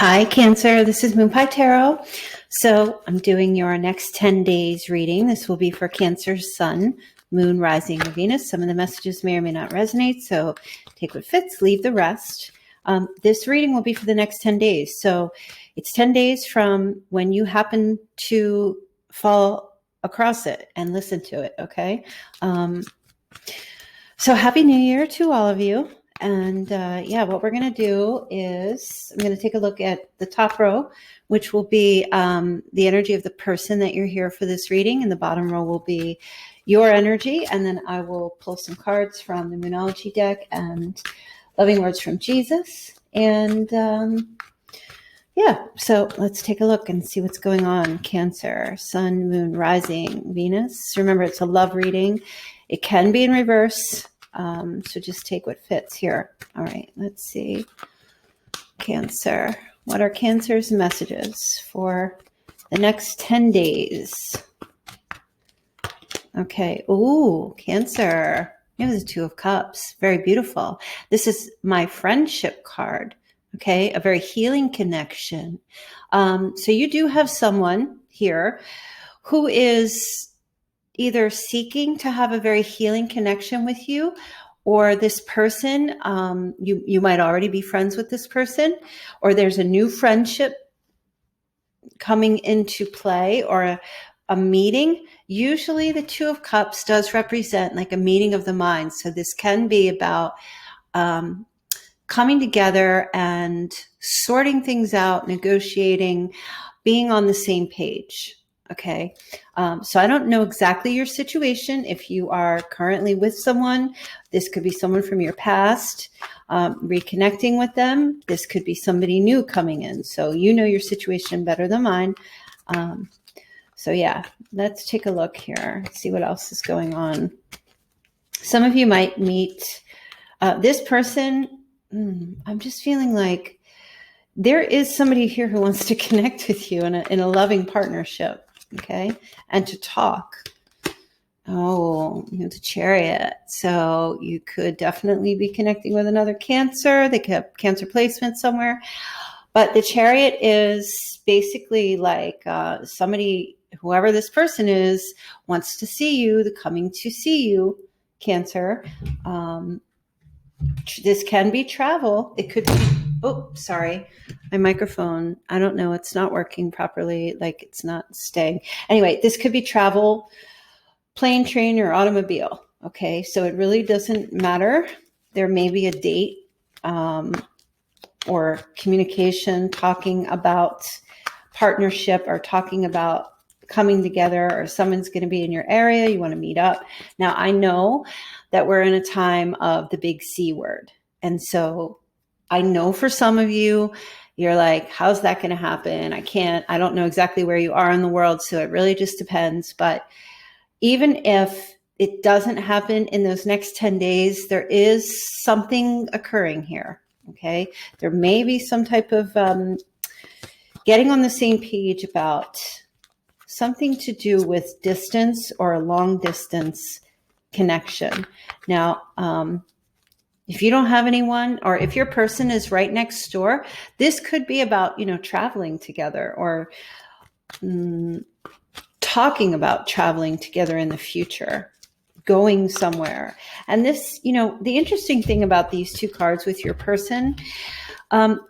Hi, Cancer. This is Moonpie Tarot. So I'm doing your next 10 days reading. This will be for Cancer's Sun, Moon, Rising, and Venus. Some of the messages may or may not resonate, so take what fits, leave the rest. This reading will be for the next 10 days. So it's 10 days from when you happen to fall across it and listen to it, okay? So Happy New Year to all of you. And what we're going to do is I'm going to take a look at the top row, which will be the energy of the person that you're here for this reading. And the bottom row will be your energy. And then I will pull some cards from the Moonology deck and Loving Words from Jesus. And so let's take a look and see what's going on. Cancer, Sun, Moon, Rising, Venus. Remember, it's a love reading. It can be in reverse. So just take what fits here. All right, let's see. Cancer. What are Cancer's messages for the next 10 days? Okay. Ooh, Cancer. It was the Two of Cups. Very beautiful. This is my friendship card. Okay. A very healing connection. So you do have someone here who is either seeking to have a very healing connection with you, or this person, you might already be friends with this person, or there's a new friendship coming into play, or a meeting. Usually the Two of Cups does represent like a meeting of the mind. So this can be about coming together and sorting things out, negotiating, being on the same page. Okay. So I don't know exactly your situation. If you are currently with someone, this could be someone from your past, reconnecting with them. This could be somebody new coming in. So you know your situation better than mine. Let's take a look here, see what else is going on. Some of you might meet this person. I'm just feeling like there is somebody here who wants to connect with you in a loving partnership. Okay. And to talk. Oh, the Chariot. So you could definitely be connecting with another Cancer. They could have Cancer placement somewhere. But the Chariot is basically like somebody, whoever this person is, wants to see you, coming to see you, Cancer. This can be travel. It could be, sorry. My microphone, I don't know. It's not working properly. Like it's not staying. Anyway, this could be travel, plane, train, or automobile. Okay. So it really doesn't matter. There may be a date or communication talking about partnership or talking about coming together, or someone's going to be in your area. You want to meet up. Now I know that we're in a time of the big C word. And so I know for some of you, you're like, how's that going to happen? I don't know exactly where you are in the world. So it really just depends. But even if it doesn't happen in those next 10 days, there is something occurring here. Okay. There may be some type of getting on the same page about something to do with distance or a long distance connection. Now, if you don't have anyone, or if your person is right next door, this could be about, traveling together, or talking about traveling together in the future, going somewhere. And this, the interesting thing about these two cards with your person, both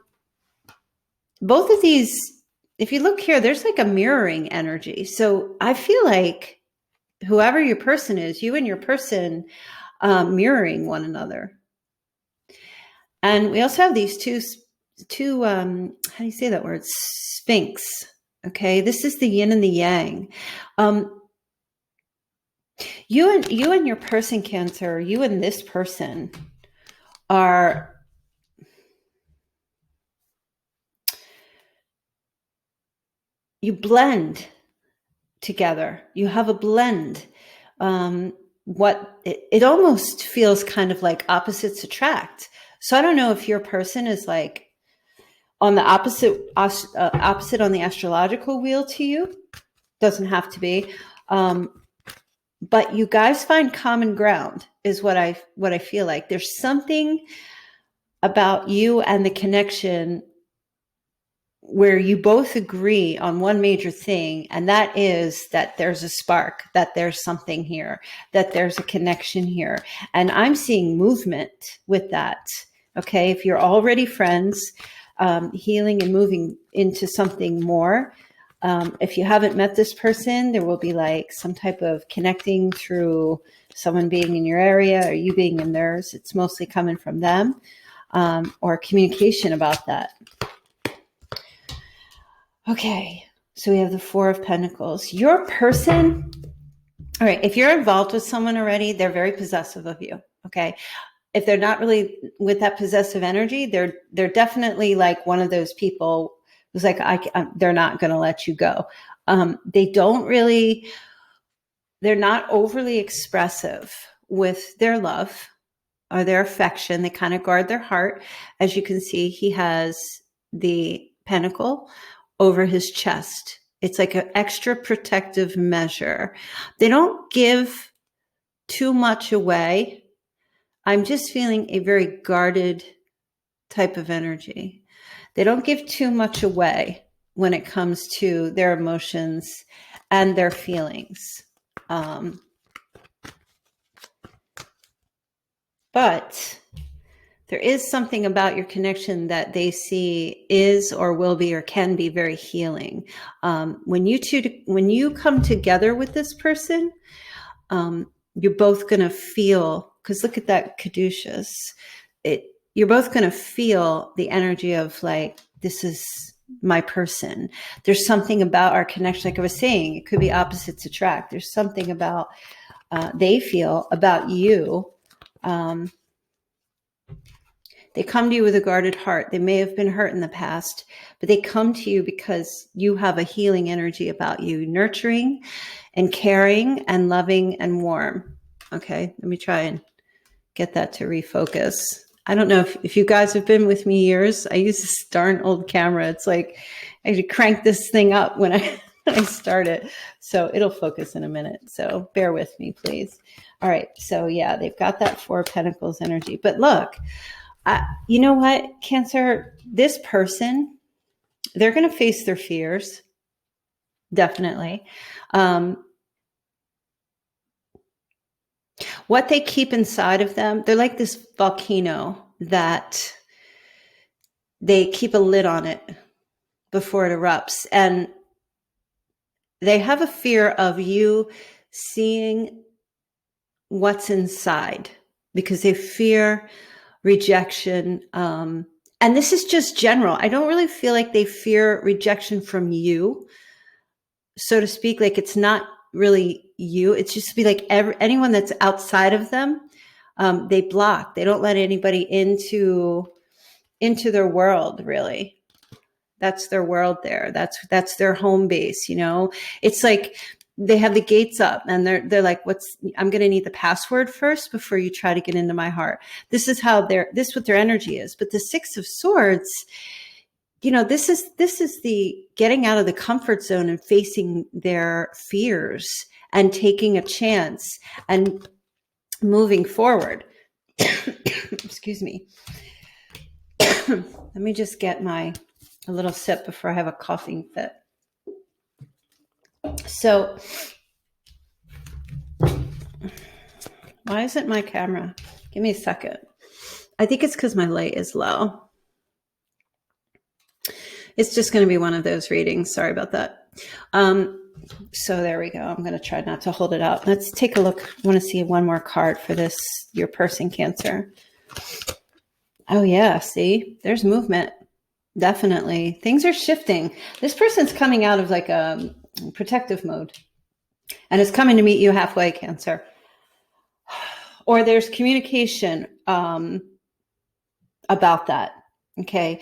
of these, if you look here, there's like a mirroring energy. So I feel like whoever your person is, you and your person mirroring one another. And we also have these two, how do you say that word? Sphinx. Okay. This is the yin and the yang. You and your person, Cancer, you and this person you blend together. You have a blend. It almost feels kind of like opposites attract. So I don't know if your person is like on the opposite on the astrological wheel to you. Doesn't have to be. But you guys find common ground is what I feel like. There's something about you and the connection where you both agree on one major thing, and that is that there's a spark, that there's something here, that there's a connection here. And I'm seeing movement with that. Okay, if you're already friends, healing and moving into something more. If you haven't met this person, there will be like some type of connecting through someone being in your area or you being in theirs. It's mostly coming from them, or communication about that. Okay, so we have the Four of Pentacles. Your person, all right, if you're involved with someone already, they're very possessive of you, okay? If they're not really with that possessive energy, they're definitely like one of those people who's like, they're not going to let you go. They're not overly expressive with their love or their affection. They kind of guard their heart. As you can see, he has the pentacle over his chest. It's like an extra protective measure. They don't give too much away. I'm just feeling a very guarded type of energy. They don't give too much away when it comes to their emotions and their feelings. But there is something about your connection that they see is or will be or can be very healing. When you come together with this person, you're both going to feel, because look at that caduceus. You're both going to feel the energy of like, this is my person. There's something about our connection. Like I was saying, it could be opposites attract. There's something about they feel about you. They come to you with a guarded heart. They may have been hurt in the past, but they come to you because you have a healing energy about you, nurturing and caring and loving and warm. Okay, let me try and get that to refocus. I don't know if you guys have been with me years. I use this darn old camera. It's like I had to crank this thing up when I start it. So it'll focus in a minute. So bear with me, please. All right. So yeah, they've got that Four of Pentacles energy. But look, you know what, Cancer, this person, they're going to face their fears. Definitely. What they keep inside of them, they're like this volcano that they keep a lid on it before it erupts. And they have a fear of you seeing what's inside because they fear rejection. And this is just general. I don't really feel like they fear rejection from you, so to speak. Like it's not really you. It's just to be like anyone that's outside of them, they block. They don't let anybody into their world, really. That's their world there. That's their home base, you know? It's like they have the gates up and they're like, I'm going to need the password first before you try to get into my heart. This is how this is what their energy is. But the Six of Swords, you know, this is the getting out of the comfort zone and facing their fears and taking a chance and moving forward. Excuse me. Let me just get a little sip before I have a coughing fit. So, why isn't my camera? Give me a second. I think it's because my light is low. It's just going to be one of those readings. Sorry about that. So there we go. I'm going to try not to hold it out. Let's take a look. I want to see one more card for this, your person, Cancer. Oh yeah, see, there's movement. Definitely. Things are shifting. This person's coming out of like a protective mode and is coming to meet you halfway, Cancer. Or there's communication about that. Okay.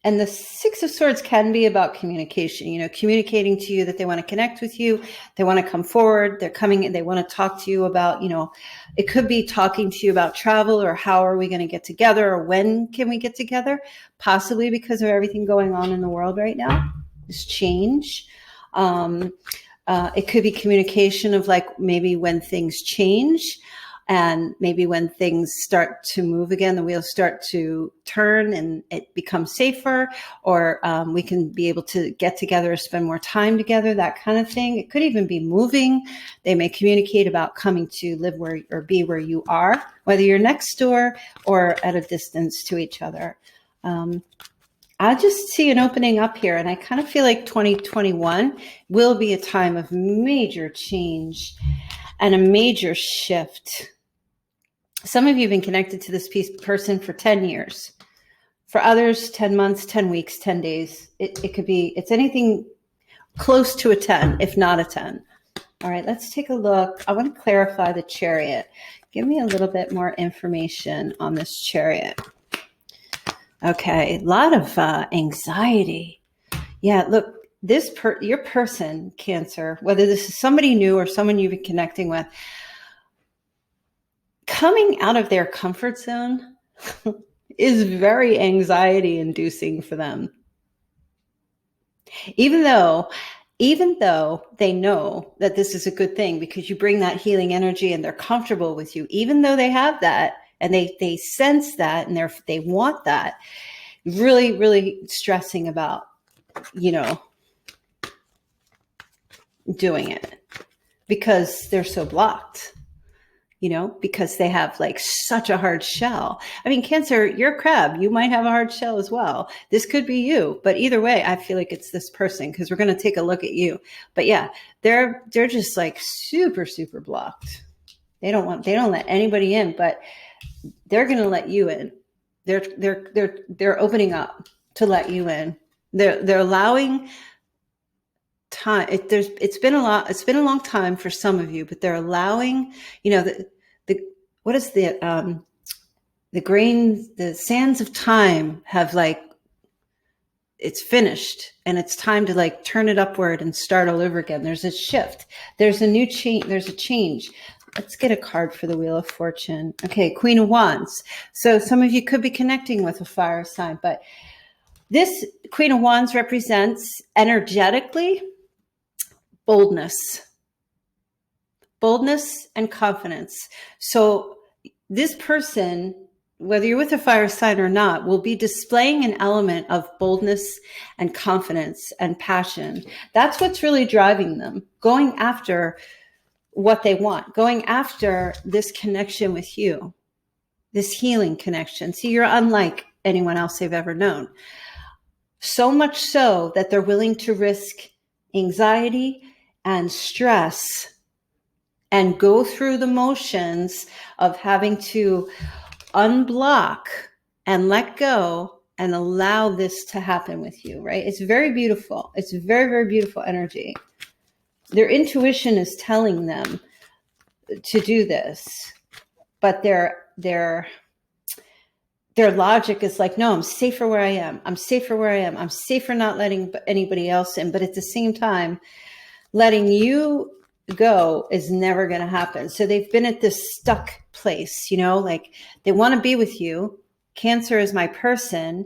And the Six of Swords can be about communication, you know, communicating to you that they want to connect with you. They want to come forward. They're coming and they want to talk to you about, you know, it could be talking to you about travel or how are we going to get together or when can we get together? Possibly because of everything going on in the world right now, this change. It could be communication of like maybe when things change. And maybe when things start to move again, the wheels start to turn and it becomes safer, or we can be able to get together, spend more time together, that kind of thing. It could even be moving. They may communicate about coming to live where or be where you are, whether you're next door or at a distance to each other. I just see an opening up here, and I kind of feel like 2021 will be a time of major change and a major shift. Some of you have been connected to this person for 10 years. For others, 10 months, 10 weeks, 10 days. It could be, it's anything close to a 10, if not a 10. All right, let's take a look. I want to clarify the Chariot. Give me a little bit more information on this Chariot. Okay, a lot of anxiety. Yeah, look, your person, Cancer, whether this is somebody new or someone you've been connecting with, coming out of their comfort zone is very anxiety inducing for them. Even though they know that this is a good thing because you bring that healing energy and they're comfortable with you, even though they have that and they sense that and they want that, really, really stressing about, doing it because they're so blocked. Because they have like such a hard shell. I mean, Cancer, you're a crab. You might have a hard shell as well. This could be you, but either way, I feel like it's this person because we're going to take a look at you. But yeah, they're just like super, super blocked. They don't let anybody in, but they're going to let you in. They're opening up to let you in. They're allowing time. It's been a long time for some of you, but they're allowing, what is the sands of time have it's finished and it's time to turn it upward and start all over again. There's a shift. There's a new change. There's a change. Let's get a card for the Wheel of Fortune. Okay. Queen of Wands. So some of you could be connecting with a fire sign, but this Queen of Wands represents energetically boldness and confidence. So this person, whether you're with a fire sign or not, will be displaying an element of boldness and confidence and passion. That's what's really driving them, going after what they want, going after this connection with you, this healing connection. See, you're unlike anyone else they've ever known. So much so that they're willing to risk anxiety and stress and go through the motions of having to unblock and let go and allow this to happen with you, right? It's very beautiful. It's very, very beautiful energy. Their intuition is telling them to do this, but their logic is like, no, I'm safer where I am. I'm safer where I am. I'm safer not letting anybody else in. But at the same time, letting you go is never going to happen. So they've been at this stuck place, they want to be with you. Cancer is my person,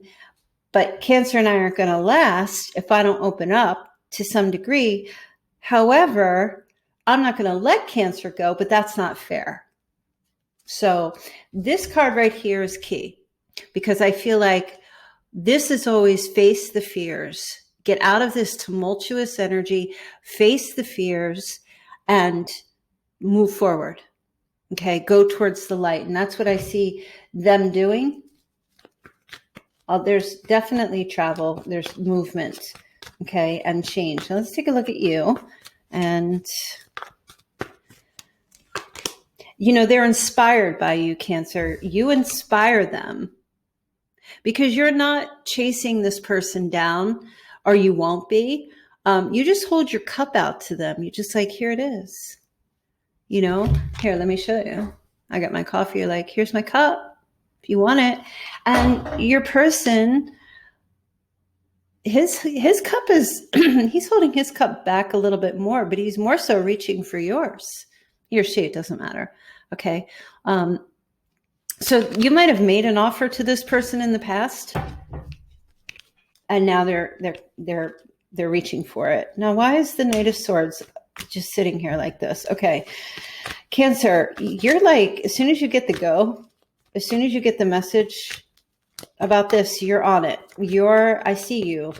but Cancer and I aren't going to last if I don't open up to some degree. However, I'm not going to let Cancer go, but that's not fair. So this card right here is key because I feel like this is always face the fears, get out of this tumultuous energy, face the fears, and move forward. Okay, go towards the light. And that's what I see them doing. There's definitely travel, there's movement, okay, and change. So let's take a look at you. And, they're inspired by you, Cancer. You inspire them because you're not chasing this person down, or you won't be. You just hold your cup out to them. You just here it is. Here, let me show you. I got my coffee. You're like, here's my cup if you want it. And your person, his cup is, he's holding his cup back a little bit more, but he's more so reaching for yours. He or she, it doesn't matter. Okay. So you might have made an offer to this person in the past, and now they're reaching for it. Now, why is the Knight of Swords just sitting here like this? Okay. Cancer, you're like, as soon as you get the go, as soon as you get the message about this, you're on it. I see you.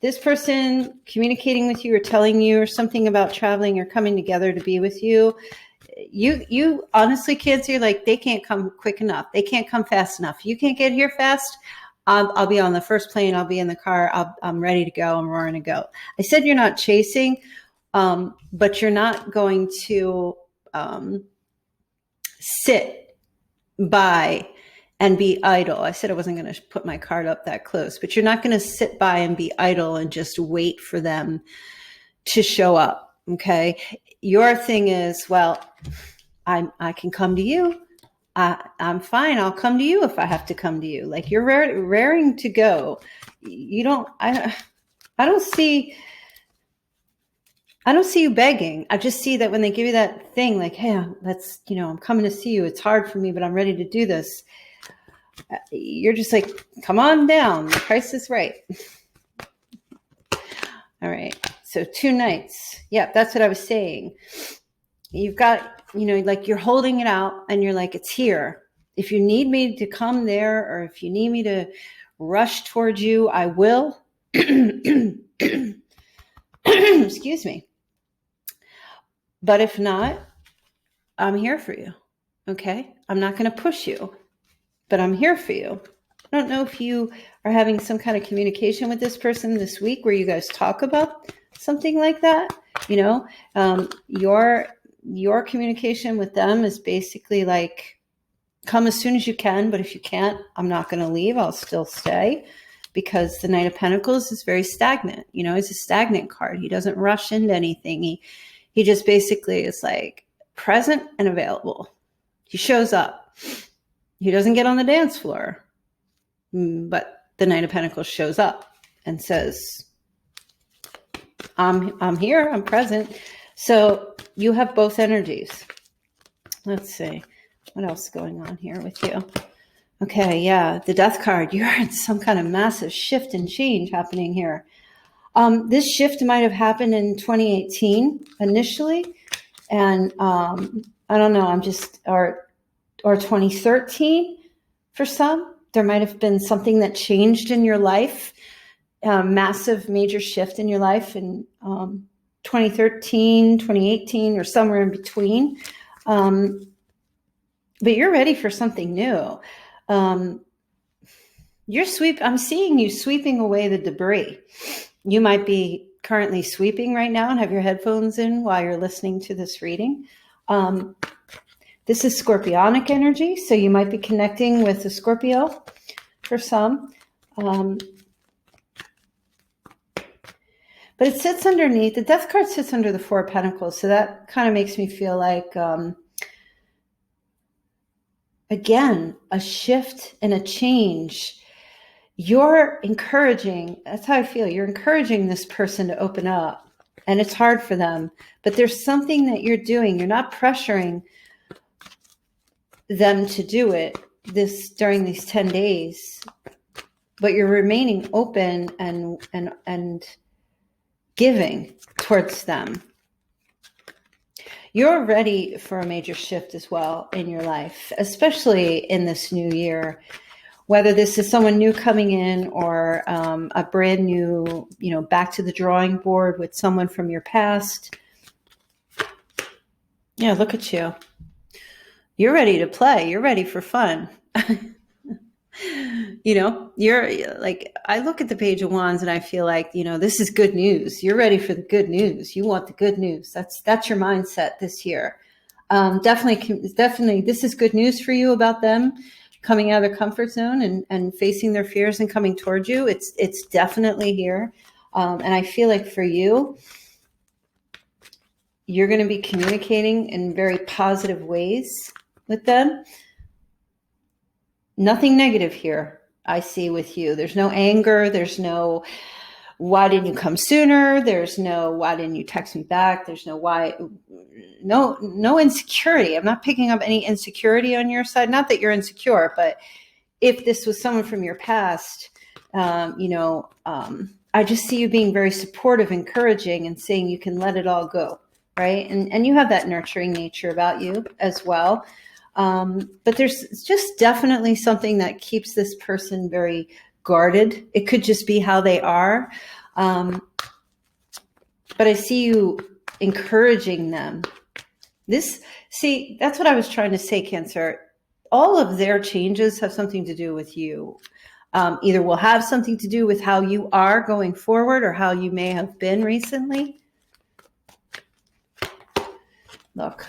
This person communicating with you or telling you or something about traveling or coming together to be with you. You honestly, Cancer, like, they can't come quick enough. They can't come fast enough. You can't get here fast. I'll be on the first plane. I'll be in the car. I'm ready to go. I'm roaring to go. I said you're not chasing, but you're not going to sit by and be idle. I said I wasn't going to put my card up that close, but you're not going to sit by and be idle and just wait for them to show up. Okay. Your thing is, well, I can come to you. I'm fine. I'll come to you if I have to come to you. Like, you're raring to go. You don't, I don't see you begging. I just see that when they give you that thing, like, hey, I'm coming to see you. It's hard for me, but I'm ready to do this. You're just like, come on down. The price is right. All right. So 2 nights. Yeah, that's what I was saying. You've got, like, you're holding it out and you're like, it's here. If you need me to come there, or if you need me to rush towards you, I will. Excuse me. But if not, I'm here for you. Okay. I'm not going to push you, but I'm here for you. I don't know if you are having some kind of communication with this person this week where you guys talk about something like that. Your communication with them is basically like, come as soon as you can, but if you can't, I'm not going to leave. I'll still stay, because the Knight of Pentacles is very stagnant. He's a stagnant card. He doesn't rush into anything. He just basically is like present and available. He shows up. He doesn't get on the dance floor, but the Knight of Pentacles shows up and says, I'm here, I'm present. So you have both energies. Let's see. What else is going on here with you? Okay, yeah, the Death card. You're in some kind of massive shift and change happening here. This shift might have happened in 2018 initially. And I don't know, or 2013 for some. There might have been something that changed in your life, massive major shift in your life in 2013, 2018, or somewhere in between. But you're ready for something new. I'm seeing you sweeping away the debris. You might be currently sweeping right now and have your headphones in while you're listening to this reading. This is Scorpionic energy, so you might be connecting with a Scorpio for some. But it sits underneath, the Death card sits under the 4 of Pentacles, so that kind of makes me feel like, again, a shift and a change. You're encouraging, that's how I feel, you're encouraging this person to open up, and it's hard for them, but there's something that you're doing. You're not pressuring them to do it during these 10 days, but you're remaining open and giving towards them. You're ready for a major shift as well in your life, especially in this new year. Whether this is someone new coming in or a brand new, back to the drawing board with someone from your past. Yeah, look at you. You're ready to play. You're ready for fun. You're like, I look at the Page of Wands and I feel like, this is good news. You're ready for the good news. You want the good news. That's your mindset this year. Definitely, this is good news for you about them coming out of their comfort zone and facing their fears and coming towards you. It's definitely here. And I feel like for you, you're going to be communicating in very positive ways with them. Nothing negative here I see with you. There's no anger. There's no, why didn't you come sooner? There's no, why didn't you text me back? There's no why, no insecurity. I'm not picking up any insecurity on your side. Not that you're insecure, but if this was someone from your past, I just see you being very supportive, encouraging, and saying you can let it all go. right? And you have that nurturing nature about you as well. But there's just definitely something that keeps this person very guarded. It could just be how they are. But I see you encouraging them. That's what I was trying to say, Cancer. All of their changes have something to do with you. Either will have something to do with how you are going forward or how you may have been recently. Look,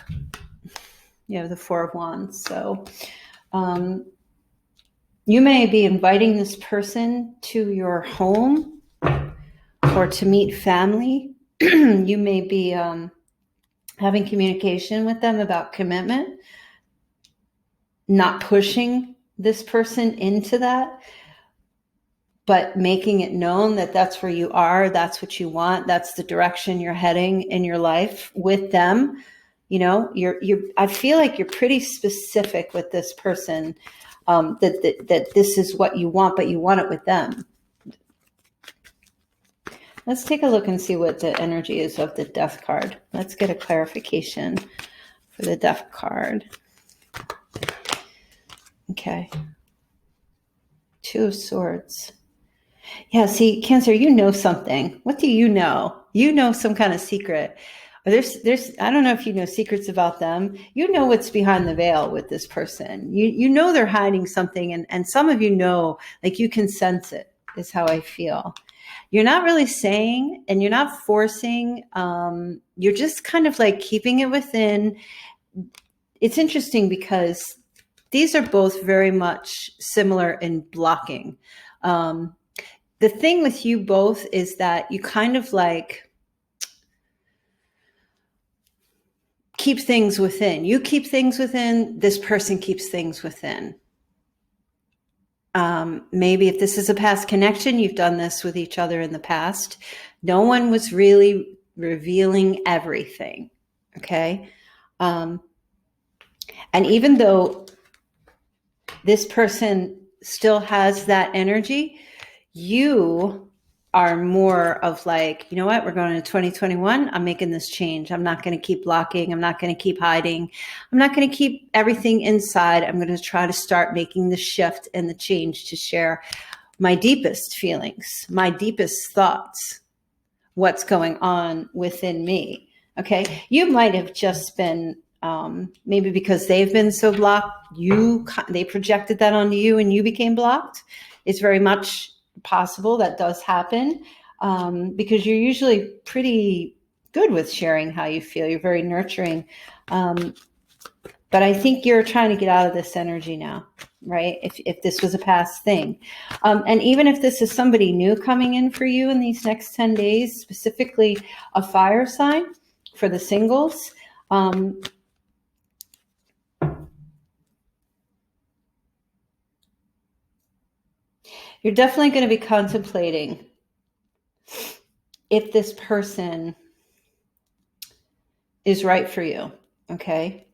you have the Four of Wands. So you may be inviting this person to your home or to meet family. You may be having communication with them about commitment, not pushing this person into that, but making it known that that's where you are, that's what you want, that's the direction you're heading in your life with them. You know, I feel like you're pretty specific with this person, that this is what you want, but you want it with them. Let's take a look and see what the energy is of the Death card. Let's get a clarification for the Death card. Okay. Two of Swords. Yeah, see, Cancer, you know something. What do you know? You know some kind of secret. There's I don't know if you know secrets about them. You know what's behind the veil with this person. You know they're hiding something, and some of you know, like you can sense it, is how I feel. You're not really saying, and you're not forcing. You're just kind of like keeping it within. It's interesting because these are both very much similar in blocking. The thing with you both is that you kind of like keep things within. You keep things within. This person keeps things within. Maybe if this is a past connection, you've done this with each other in the past. No one was really revealing everything. Okay. And even though this person still has that energy, you are more of like, you know what, we're going to 2021. I'm making this change. I'm not going to keep blocking. I'm not going to keep hiding. I'm not going to keep everything inside. I'm going to try to start making the shift and the change to share my deepest feelings, my deepest thoughts, what's going on within me. Okay. You might have just been, maybe because they've been so blocked, they projected that onto you and you became blocked. It's very much possible that does happen, because you're usually pretty good with sharing how you feel. You're very nurturing. But I think you're trying to get out of this energy now, right? If this was a past thing. And even if this is somebody new coming in for you in these next 10 days, specifically a fire sign for the singles, you're definitely going to be contemplating if this person is right for you, okay?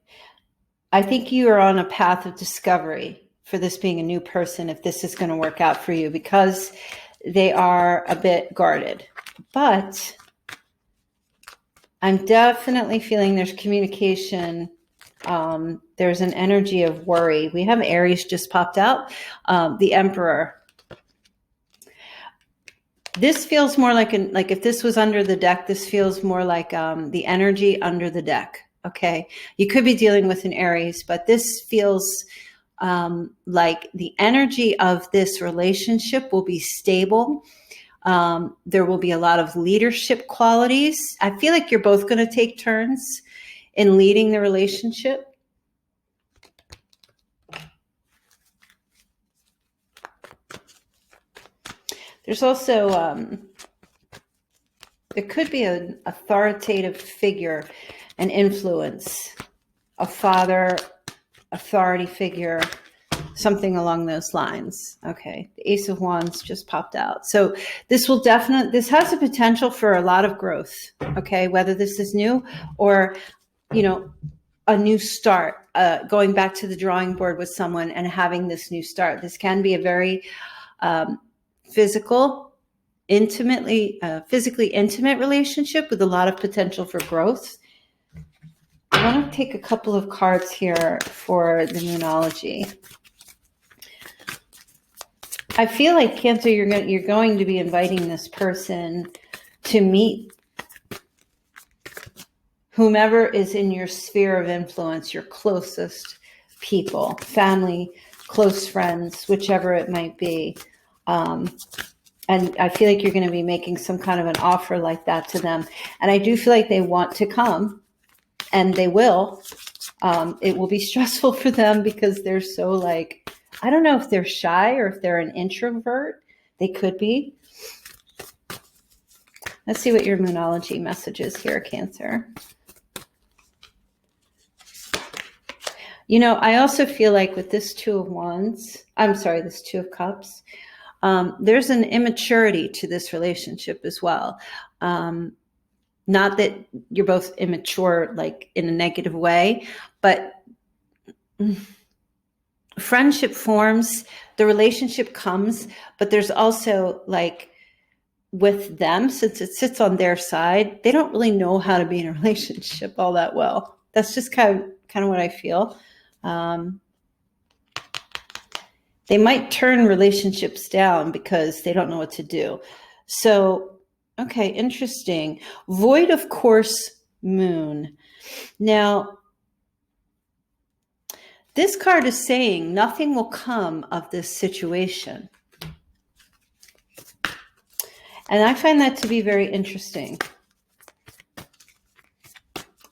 I think you are on a path of discovery for this being a new person, if this is going to work out for you, because they are a bit guarded. But I'm definitely feeling there's communication. There's an energy of worry. We have Aries just popped out, the Emperor. This feels more like if this was under the deck, this feels more like the energy under the deck. Okay. You could be dealing with an Aries, but this feels like the energy of this relationship will be stable. There will be a lot of leadership qualities. I feel like you're both going to take turns in leading the relationship. There's also, it could be an authoritative figure, an influence, a father, authority figure, something along those lines. Okay. The Ace of Wands just popped out. So this has the potential for a lot of growth. Okay. Whether this is new or, a new start, going back to the drawing board with someone and having this new start. This can be a very, physically intimate relationship with a lot of potential for growth I want to take a couple of cards here for the Moonology. I feel like, Cancer, you're going to be inviting this person to meet whomever is in your sphere of influence, your closest people, family, close friends, whichever it might be. And I feel like you're going to be making some kind of an offer like that to them. And I do feel like they want to come, and they will. It will be stressful for them because they're so like, I don't know if they're shy or if they're an introvert. They could be. Let's see what your Moonology message is here, Cancer. You know, I also feel like with this Two of Cups, there's an immaturity to this relationship as well. Not that you're both immature, like in a negative way, but friendship forms, the relationship comes, but there's also like with them, since it sits on their side, they don't really know how to be in a relationship all that well. That's just kind of what I feel. They might turn relationships down because they don't know what to do. So, okay, interesting. Void of Course Moon. Now, this card is saying nothing will come of this situation. And I find that to be very interesting.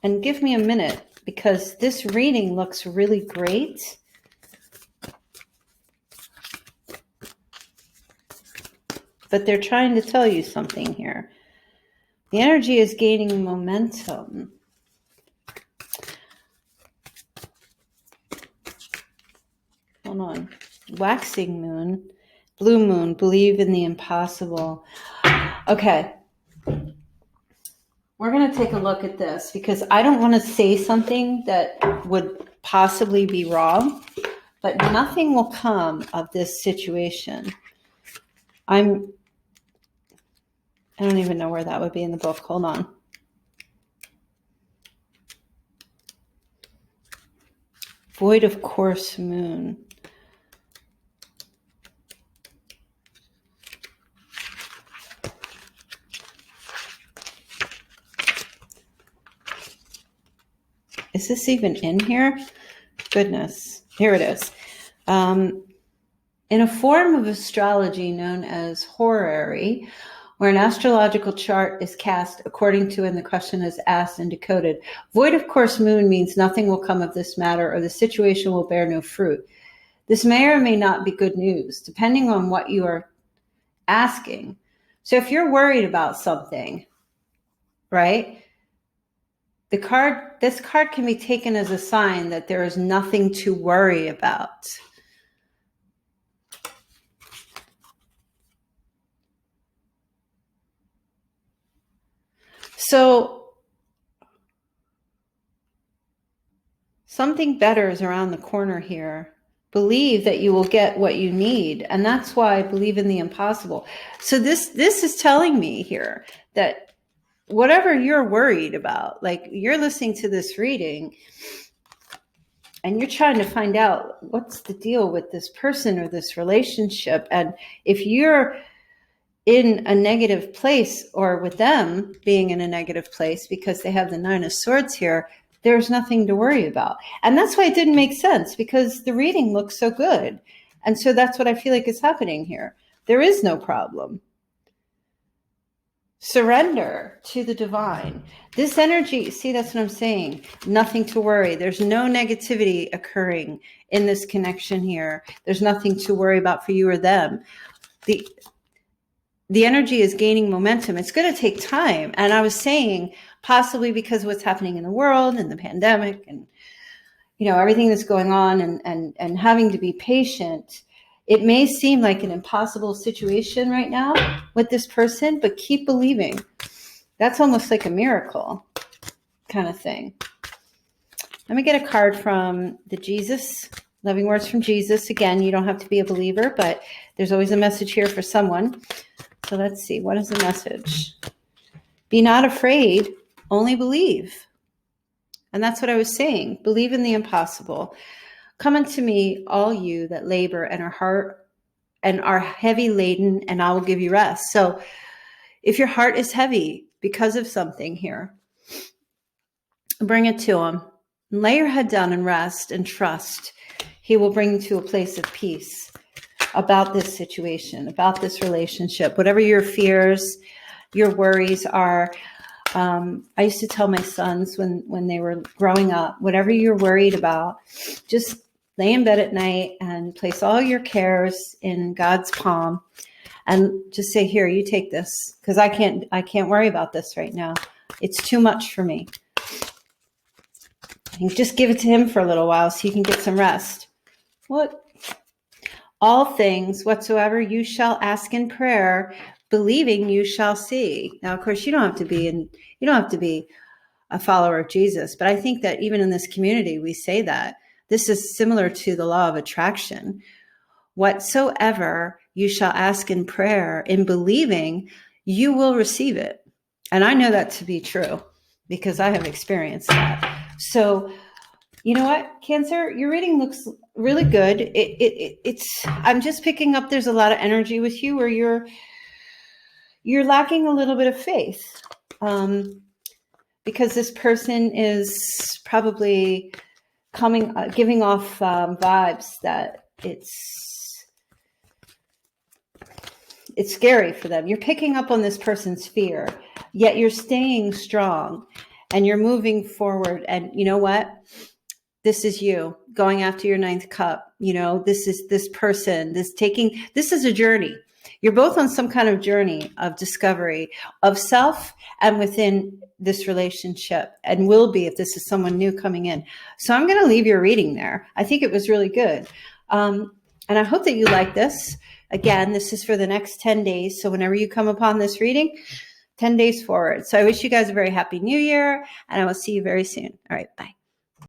And give me a minute, because this reading looks really great. But they're trying to tell you something here. The energy is gaining momentum. Hold on. Waxing moon, blue moon, believe in the impossible. Okay. We're going to take a look at this because I don't want to say something that would possibly be wrong, but nothing will come of this situation. I don't even know where that would be in the book. Hold on. Void of Course Moon. Is this even in here? Goodness. Here it is. In a form of astrology known as horary, where an astrological chart is cast according to and the question is asked and decoded, void of course moon means nothing will come of this matter or the situation will bear no fruit. This may or may not be good news, depending on what you are asking. So if you're worried about something, right? This card can be taken as a sign that there is nothing to worry about. So something better is around the corner here. Believe that you will get what you need. And that's why I believe in the impossible. So this is telling me here that whatever you're worried about, like you're listening to this reading and you're trying to find out what's the deal with this person or this relationship. And if you're in a negative place or with them being in a negative place because they have the Nine of Swords here, there's nothing to worry about. And that's why it didn't make sense, because the reading looks so good. And so that's what I feel like is happening here. There is no problem. Surrender to the divine. This energy, see, that's what I'm saying. Nothing to worry. There's no negativity occurring in this connection here. There's nothing to worry about for you or them. The energy is gaining momentum. It's going to take time. And I was saying, possibly because of what's happening in the world and the pandemic and, everything that's going on and having to be patient, it may seem like an impossible situation right now with this person, but keep believing. That's almost like a miracle kind of thing. Let me get a card from the Jesus, Loving Words from Jesus. Again, you don't have to be a believer, but there's always a message here for someone. So let's see. What is the message? Be not afraid, only believe. And that's what I was saying. Believe in the impossible. Come unto me, all you that labor and are heavy laden, and I will give you rest. So if your heart is heavy because of something here, bring it to him. Lay your head down and rest and trust. He will bring you to a place of peace about this situation, about this relationship, whatever your fears, your worries are. I used to tell my sons when they were growing up, whatever you're worried about, just lay in bed at night and place all your cares in God's palm and just say, here, you take this, because I can't worry about this right now. It's too much for me. And just give it to him for a little while so you can get some rest. What? All things whatsoever you shall ask in prayer, believing you shall see. Now, of course, you don't have to be a follower of Jesus, but I think that even in this community, we say that. This is similar to the law of attraction. Whatsoever you shall ask in prayer, in believing, you will receive it. And I know that to be true because I have experienced that. So, you know what, Cancer, your reading looks really good. I'm just picking up, there's a lot of energy with you where you're lacking a little bit of faith, because this person is probably giving off vibes that it's scary for them. You're picking up on this person's fear, yet you're staying strong and you're moving forward. And you know what? This is you going after your ninth cup. You know, this is this person, this is a journey. You're both on some kind of journey of discovery of self and within this relationship, and will be if this is someone new coming in. So I'm going to leave your reading there. I think it was really good. And I hope that you like this. Again, this is for the next 10 days. So whenever you come upon this reading, 10 days forward. So I wish you guys a very happy new year, and I will see you very soon. All right. Bye.